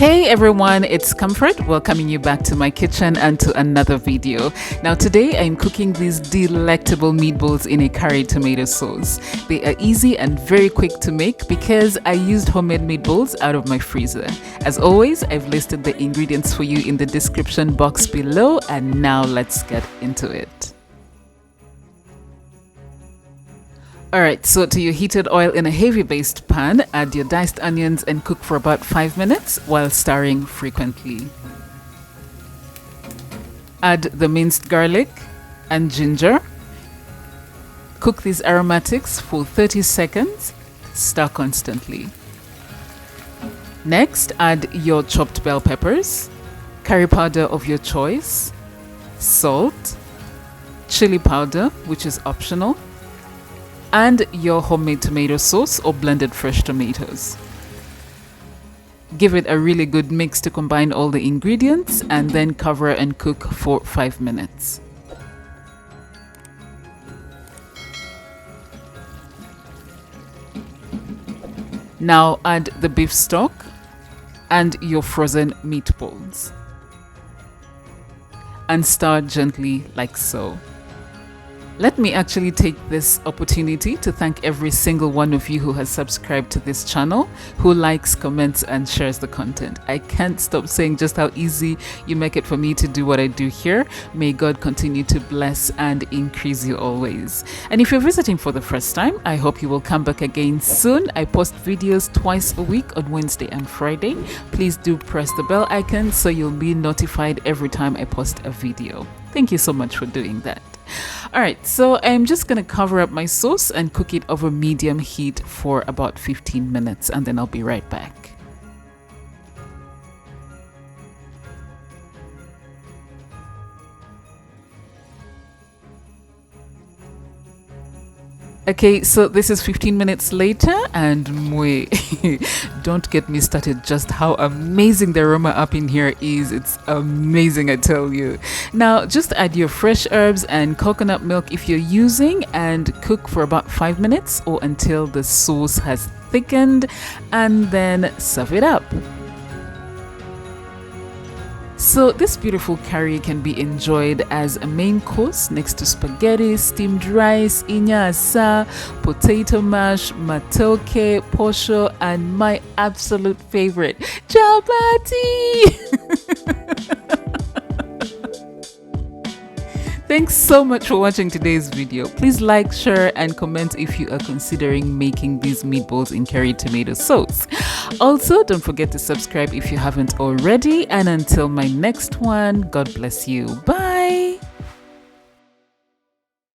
Hey everyone, it's Comfort welcoming you back to my kitchen and to another video. Now today I'm cooking these delectable meatballs in a curried tomato sauce. They are easy and very quick to make because I used homemade meatballs out of my freezer. As always, I've listed the ingredients for you in the description box below, and now let's get into it. Alright, so to your heated oil in a heavy based pan, add your diced onions and cook for about 5 minutes while stirring frequently. Add the minced garlic and ginger. Cook these aromatics for 30 seconds. Stir constantly. Next, add your chopped bell peppers, curry powder of your choice, salt, chili powder, which is optional, and your homemade tomato sauce or blended fresh tomatoes. Give it a really good mix to combine all the ingredients and then cover and cook for 5 minutes. Now add the beef stock and your frozen meatballs and stir gently like so. Let me actually take this opportunity to thank every single one of you who has subscribed to this channel, who likes, comments, and shares the content. I can't stop saying just how easy you make it for me to do what I do here. May God continue to bless and increase you always. And if you're visiting for the first time, I hope you will come back again soon. I post videos twice a week on Wednesday and Friday. Please do press the bell icon so you'll be notified every time I post a video. Thank you so much for doing that. Alright, so I'm just going to cover up my sauce and cook it over medium heat for about 15 minutes and then I'll be right back. Okay, so this is 15 minutes later and don't get me started just how amazing the aroma up in here is. It's amazing, I tell you. Now just add your fresh herbs and coconut milk if you're using and cook for about 5 minutes or until the sauce has thickened, and then serve it up. So this beautiful curry can be enjoyed as a main course next to spaghetti, steamed rice, inyasa, potato mash, matoke, posho, and my absolute favorite, chapati! Thanks so much for watching today's video. Please like, share, and comment if you are considering making these meatballs in curried tomato sauce. Also, don't forget to subscribe if you haven't already. And until my next one, God bless you. Bye!